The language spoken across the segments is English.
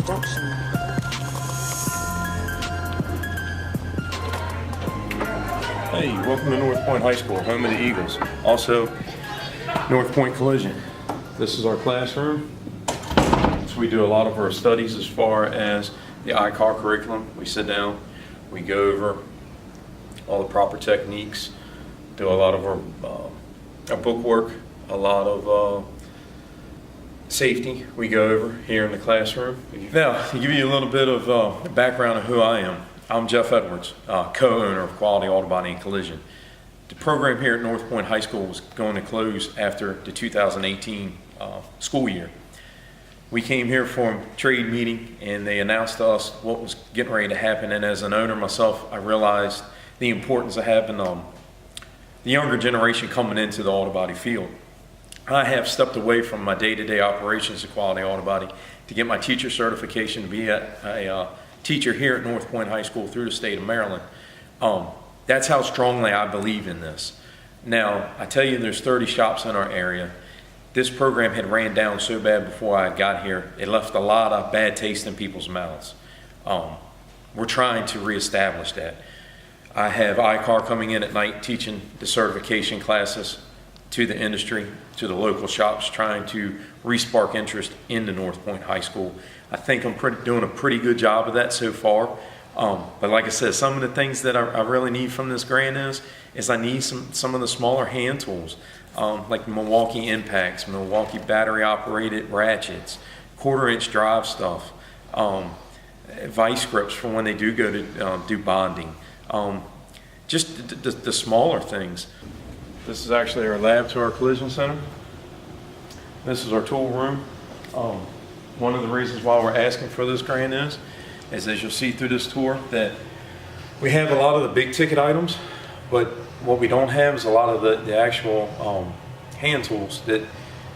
production. Hey, welcome to North Point High School, home of the Eagles. Also, North Point Collision. This is our classroom. So we do a lot of our studies as far as the ICAR curriculum. We sit down, we go over all the proper techniques, do a lot of our book work, a lot of safety we go over here in the classroom. Now, to give you a little bit of background of who I am, I'm Jeff Edwards, co-owner of Quality Auto Body and Collision. The program here at North Point High School was going to close after the 2018 school year. We came here for a trade meeting and they announced to us what was getting ready to happen, and as an owner myself, I realized the importance of having the younger generation coming into the auto body field. I have stepped away from my day-to-day operations of Quality Auto Body to get my teacher certification to be a teacher here at North Point High School through the state of Maryland. That's how strongly I believe in this. Now, I tell you, there's 30 shops in our area. This program had ran down so bad before I got here, it left a lot of bad taste in people's mouths. We're trying to reestablish that. I have ICAR coming in at night teaching the certification classes to the industry, to the local shops, trying to re-spark interest in the North Point High School. I think I'm doing a pretty good job of that so far. But like I said, some of the things that I really need from this grant is I need some of the smaller hand tools, like Milwaukee impacts, Milwaukee battery operated ratchets, 1/4-inch drive stuff, vice grips for when they do go to do bonding, just the smaller things. This is actually our lab to our collision center. This is our tool room. One of the reasons why we're asking for this grant is as you'll see through this tour, that we have a lot of the big ticket items, but what we don't have is a lot of the actual hand tools that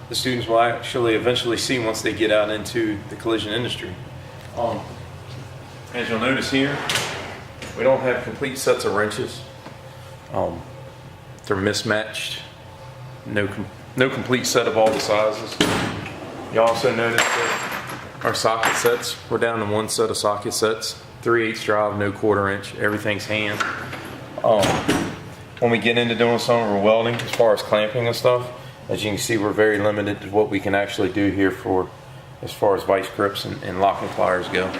the students will actually eventually see once they get out into the collision industry. As you'll notice here, we don't have complete sets of wrenches. They're mismatched, no complete set of all the sizes. You also notice that our socket sets, we're down to one set of socket sets, 3/8 drive, no 1/4-inch, everything's hand. When we get into doing some of our welding, as far as clamping and stuff, as you can see, we're very limited to what we can actually do here as far as vice grips and locking pliers go.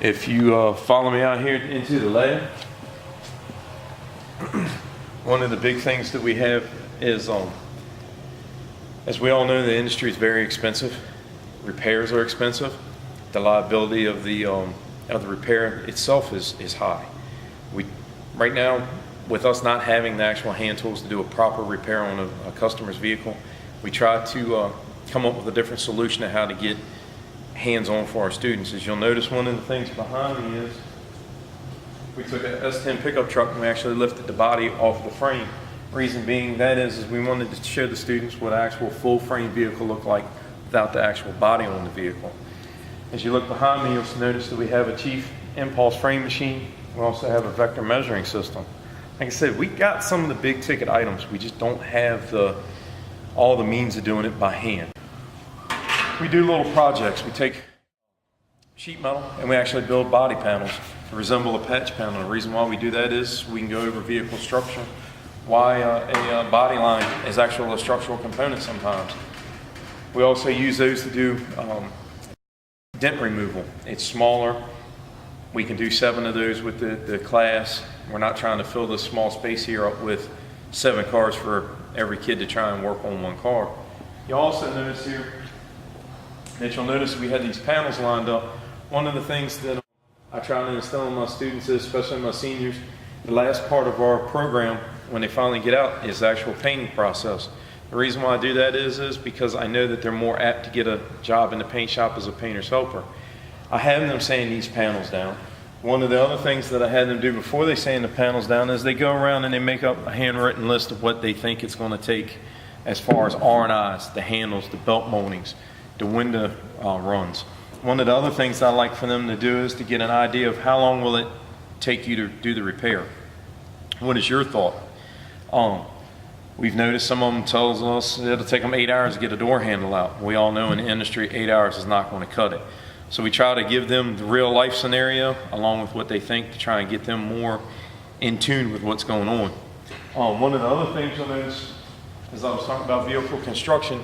If you follow me out here into the lab, one of the big things that we have is, as we all know, the industry is very expensive. Repairs are expensive. The liability of the repair itself is high. Right now, with us not having the actual hand tools to do a proper repair on a customer's vehicle, we try to come up with a different solution to how to get hands-on for our students. As you'll notice, one of the things behind me is we took a S10 pickup truck and we actually lifted the body off the frame. Reason being that is we wanted to show the students what an actual full frame vehicle looked like without the actual body on the vehicle. As you look behind me, you'll notice that we have a Chief impulse frame machine. We also have a vector measuring system. Like I said, we got some of the big ticket items. We just don't have all the means of doing it by hand. We do little projects. We take sheet metal and we actually build body panels to resemble a patch panel. The reason why we do that is we can go over vehicle structure, why a body line is actually a structural component sometimes. We also use those to do dent removal. It's smaller. We can do 7 of those with the class. We're not trying to fill this small space here up with 7 cars for every kid to try and work on one car. You'll also notice here that you'll notice we had these panels lined up. One of the things that I try to instill in my students, especially my seniors, the last part of our program when they finally get out is the actual painting process. The reason why I do that is because I know that they're more apt to get a job in the paint shop as a painter's helper. I have them sand these panels down. One of the other things that I had them do before they sand the panels down is they go around and they make up a handwritten list of what they think it's going to take as far as R&Is, the handles, the belt moldings, the window runs. One of the other things I like for them to do is to get an idea of how long will it take you to do the repair. What is your thought? We've noticed some of them tells us it'll take them 8 hours to get a door handle out. We all know in the industry 8 hours is not going to cut it. So we try to give them the real life scenario along with what they think to try and get them more in tune with what's going on. One of the other things I noticed as I was talking about vehicle construction,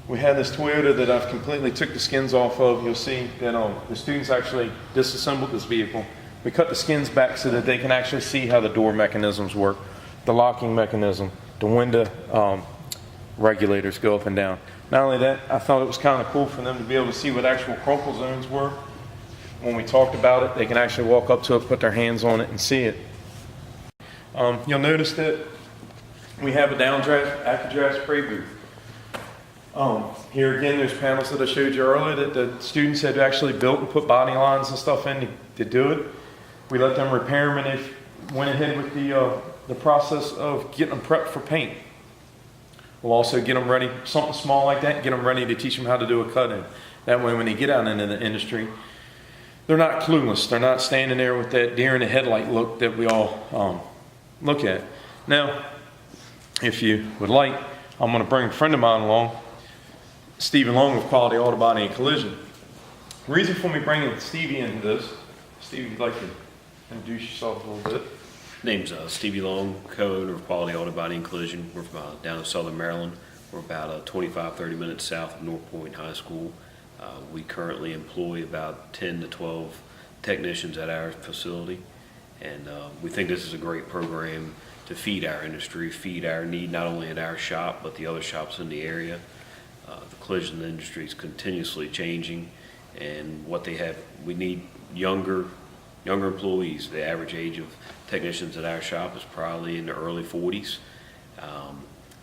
we had this Toyota that I've completely took the skins off of. You'll see that the students actually disassembled this vehicle. We cut the skins back so that they can actually see how the door mechanisms work, the locking mechanism, the window regulators go up and down. Not only that, I thought it was kind of cool for them to be able to see what actual crumple zones were. When we talked about it, they can actually walk up to it, put their hands on it, and see it. You'll notice that we have a downdraft, AccuDraft spray booth. Here again, there's panels that I showed you earlier that the students had actually built and put body lines and stuff in to do it. We let them repair them, and they went ahead with the process of getting them prepped for paint. We'll also get them ready, something small like that, get them ready to teach them how to do a cut-in. That way when they get out into the industry, they're not clueless. They're not standing there with that deer in the headlight look that we all look at. Now, if you would like, I'm going to bring a friend of mine along, Stephen Long with Quality Auto Body and Collision. The reason for me bringing Stevie into this, Stevie, you'd like to introduce yourself a little bit? Name's Stevie Long, co-owner of Quality Auto Body and Collision. We're from down in Southern Maryland. We're about 25-30 minutes south of North Point High School. We currently employ about 10 to 12 technicians at our facility, and we think this is a great program to feed our industry, feed our need not only at our shop but the other shops in the area. The collision industry is continuously changing, and what they have, we need younger employees. The average age of technicians at our shop is probably in the early 40s,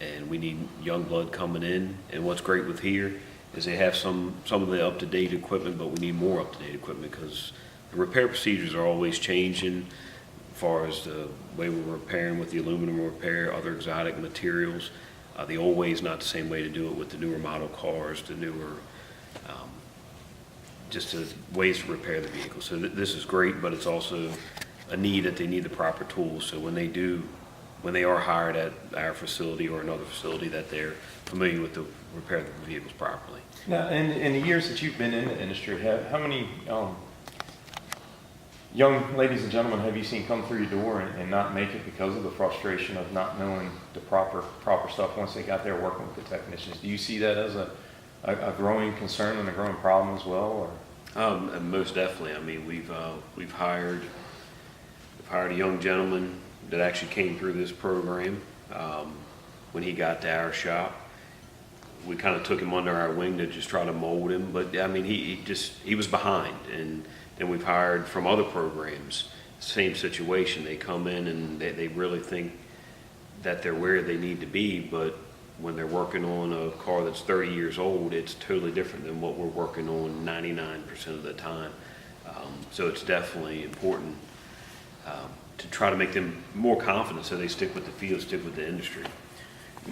and we need young blood coming in. And what's great with here is they have some of the up-to-date equipment, but we need more up-to-date equipment because the repair procedures are always changing as far as the way we're repairing with the aluminum repair, other exotic materials. The old way is not the same way to do it with the newer model cars, the newer just the ways to repair the vehicle. So this is great, but it's also a need that they need the proper tools. So when they are hired at our facility or another facility, that they're familiar with the repair of the vehicles properly. Now, in the years that you've been in the industry, how many young ladies and gentlemen have you seen come through your door and not make it because of the frustration of not knowing the proper stuff once they got there working with the technicians? Do you see that as a growing concern and a growing problem as well? Or? Most definitely. I mean, we've hired a young gentleman that actually came through this program. When he got to our shop, we kind of took him under our wing to just try to mold him. But I mean, he was behind, and we've hired from other programs, same situation. They come in and they really think that they're where they need to be, but when they're working on a car that's 30 years old, it's totally different than what we're working on 99% of the time. So it's definitely important to try to make them more confident so they stick with the field, stick with the industry.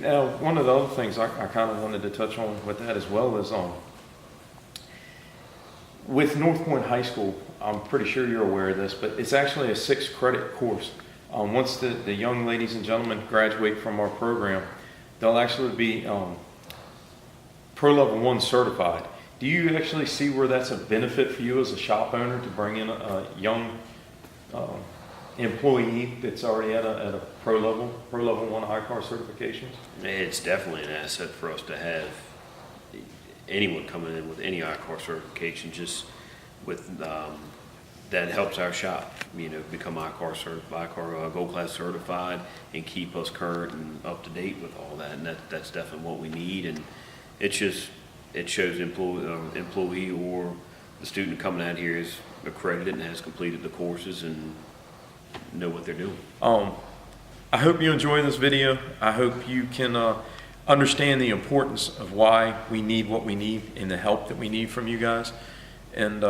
Now, one of the other things I kind of wanted to touch on with that as well is with North Point High School, I'm pretty sure you're aware of this, but it's actually a 6-credit course. Once the young ladies and gentlemen graduate from our program, they'll actually be Pro Level 1 certified. Do you actually see where that's a benefit for you as a shop owner to bring in a young employee that's already at a Pro Level 1 I-CAR certifications? It's definitely an asset for us to have anyone coming in with any I-CAR certification, just with that helps our shop, become I-CAR certified, I-CAR Gold Class certified, and keep us current and up to date with all that. And that's definitely what we need. And it shows employee or the student coming out here is accredited and has completed the courses and know what they're doing. I hope you enjoy this video. I hope you can understand the importance of why we need what we need and the help that we need from you guys. And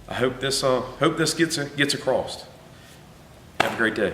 I hope this gets across. Have a great day.